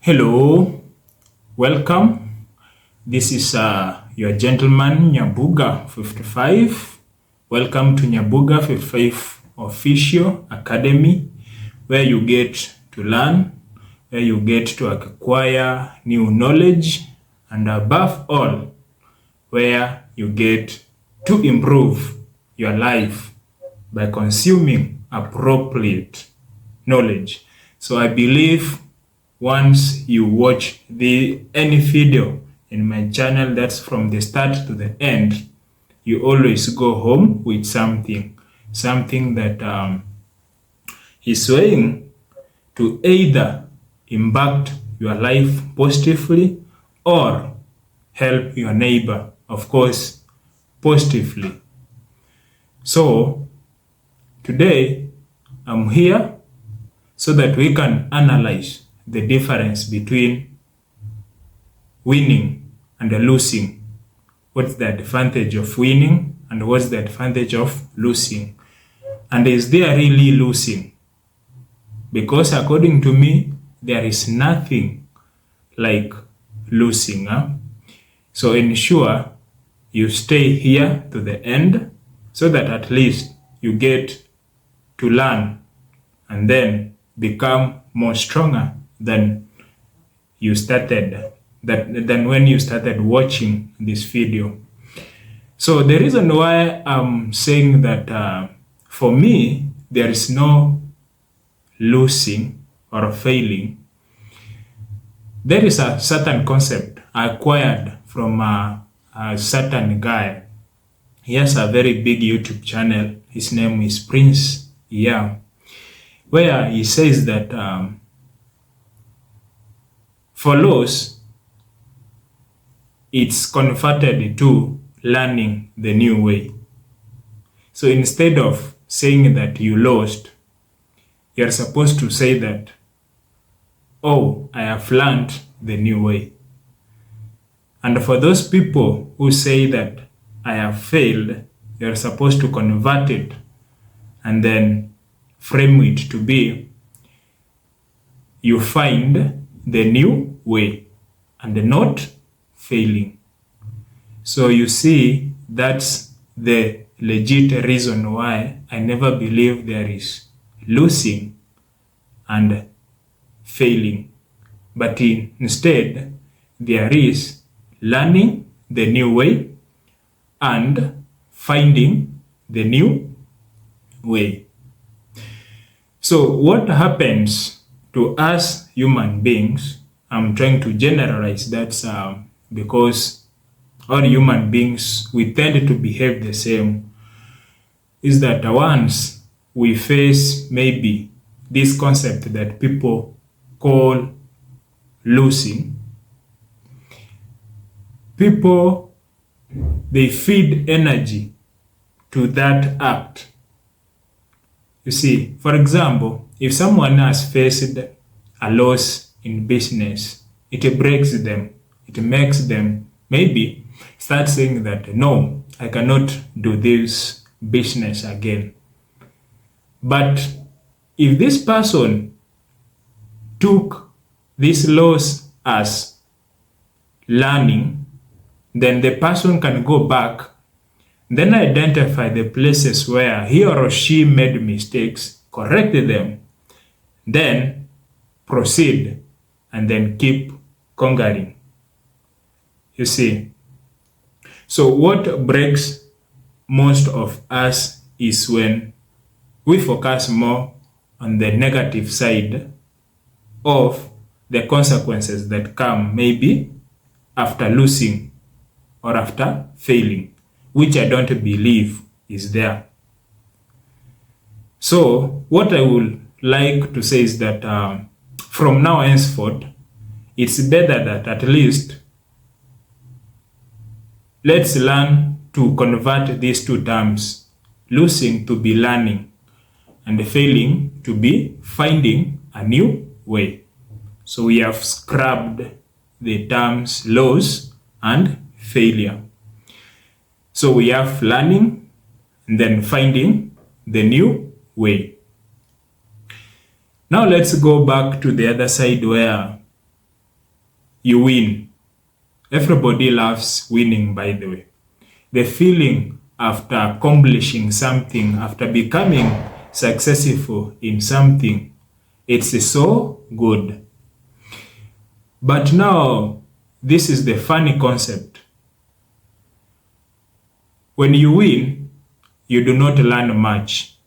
Hello, welcome. This is your gentleman Nyabuga 55. Welcome to Nyabuga 55 Official Academy, where you get to learn, where you get to acquire new knowledge, and above all, where you get to improve your life by consuming appropriate knowledge. So I believe once you watch any video in my channel, that's from the start to the end, you always go home with something that is going to either impact your life positively or help your neighbor, of course, positively. So today I'm here so that we can analyze the difference between winning and losing. What's the advantage of winning and what's the advantage of losing? And is there really losing? Because according to me, there is nothing like losing. So ensure you stay here to the end so that at least you get to learn and then become more stronger than when you started watching this video. So the reason why I'm saying that for me there is no losing or failing, there is a certain concept I acquired from a certain guy. He has a very big YouTube channel. His name is Prince. Where he says that for loss, it's converted to learning the new way. So instead of saying that you lost, you're supposed to say that, oh, I have learned the new way. And for those people who say that I have failed, you're supposed to convert it and then frame it to be, you find the new way and not failing. So you see, that's the legit reason why I never believe there is losing and failing, but instead there is learning the new way and finding the new way. So what happens to us human beings, I'm trying to generalize that because all human beings, we tend to behave the same, is that once we face maybe this concept that people call losing, people, they feed energy to that act. You see, for example, if someone has faced a loss in business, it breaks them. It makes them maybe start saying that, no, I cannot do this business again. But if this person took this loss as learning, then the person can go back, then identify the places where he or she made mistakes, correct them, then proceed, and then keep conquering. You see, so what breaks most of us is when we focus more on the negative side of the consequences that come maybe after losing or after failing, which I don't believe is there. So what I would like to say is that from now henceforth, it's better that at least let's learn to convert these two terms, losing to be learning and failing to be finding a new way. So we have scrubbed the terms loss and failure. So we have learning and then finding the new way. Now let's go back to the other side where you win. Everybody loves winning, by the way. The feeling after accomplishing something, after becoming successful in something, it's so good. But now, this is the funny concept. When you win, you do not learn much.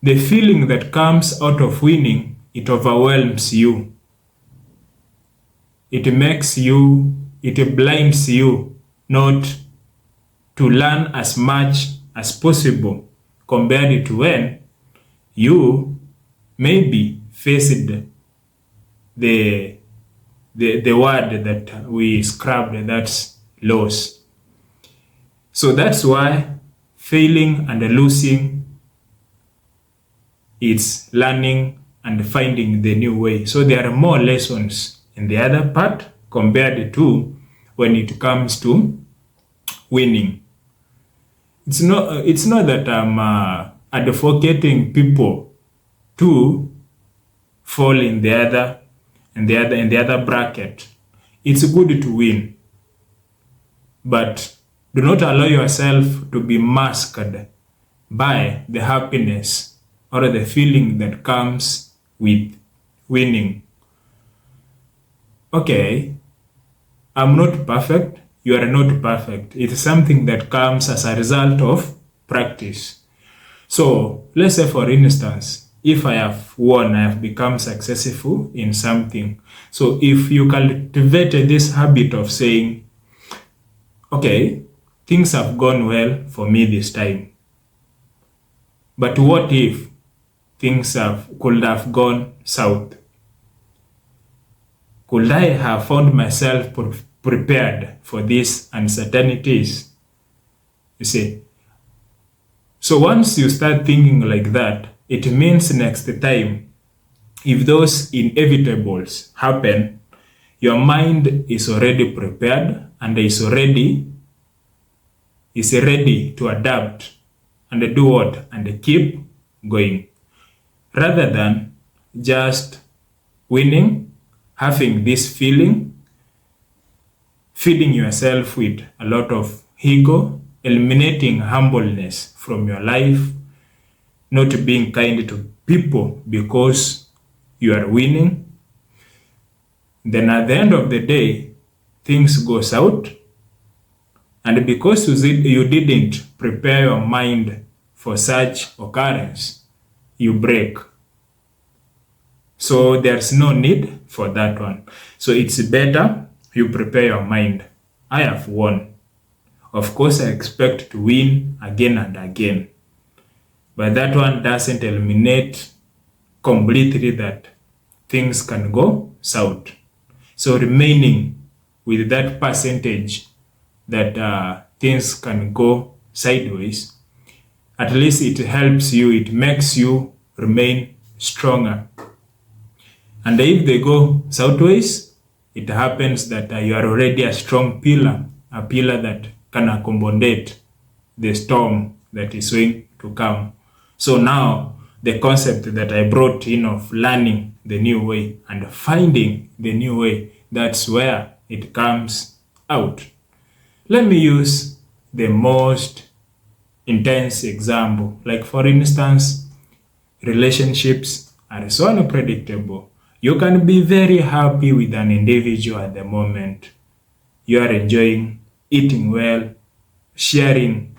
The feeling that comes out of winning, it overwhelms you. It blinds you not to learn as much as possible compared to when you maybe faced the word that we scrubbed, that's loss. So that's why failing and losing, it's learning and finding the new way. So there are more lessons in the other part compared to when it comes to winning. It's not that I'm advocating people to fall in the other bracket. It's good to win, but do not allow yourself to be masked by the happiness or the feeling that comes with winning. Okay, I'm not perfect. You are not perfect. It's something that comes as a result of practice. So let's say, for instance, if I have won, I have become successful in something. So if you cultivate this habit of saying, okay, things have gone well for me this time, but what if things could have gone south? Could I have found myself prepared for these uncertainties? You see. So once you start thinking like that, it means next time, if those inevitables happen, your mind is already prepared and is ready to adapt and do what? And keep going. Rather than just winning, having this feeling, feeding yourself with a lot of ego, eliminating humbleness from your life, not being kind to people because you are winning, then at the end of the day, things go south. And because you didn't prepare your mind for such occurrence, you break. So there's no need for that one. So it's better you prepare your mind. I have won. Of course, I expect to win again and again. But that one doesn't eliminate completely that things can go south. So remaining with that percentage that things can go sideways, at least it helps you, it makes you remain stronger. And if they go sideways, it happens that you are already a strong pillar, a pillar that can accommodate the storm that is going to come. So now the concept that I brought in of learning the new way and finding the new way, that's where it comes out. Let me use the most intense example. Like, for instance, relationships are so unpredictable. You can be very happy with an individual at the moment. You are enjoying eating well, sharing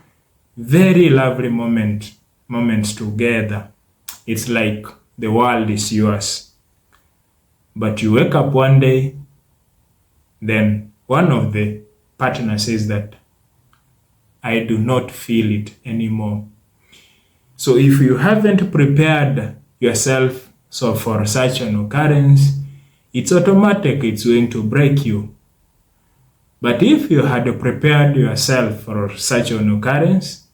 very lovely moments together. It's like the world is yours. But you wake up one day, then one of the partners says that I do not feel it anymore. So if you haven't prepared yourself for such an occurrence, it's automatic, it's going to break you. But if you had prepared yourself for such an occurrence,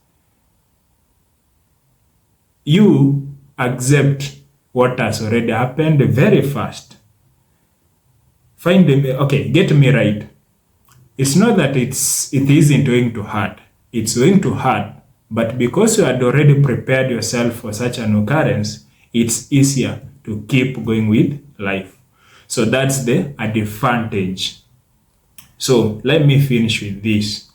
you accept what has already happened very fast. Get me right. It's not that it isn't going to hurt. It's going to hurt. But because you had already prepared yourself for such an occurrence, it's easier to keep going with life. So that's the advantage. So let me finish with this.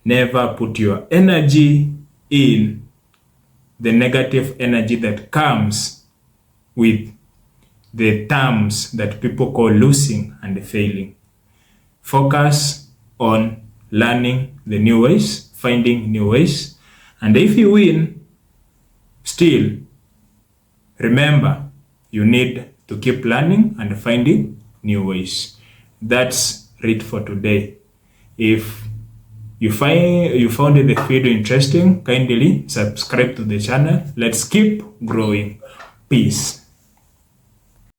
Never put your energy in the negative energy that comes with the terms that people call losing and failing. Focus on learning the new ways, finding new ways, and if you win, still remember you need to keep learning and finding new ways. That's it for today. If you found the video interesting, kindly subscribe to the channel. Let's keep growing. Peace.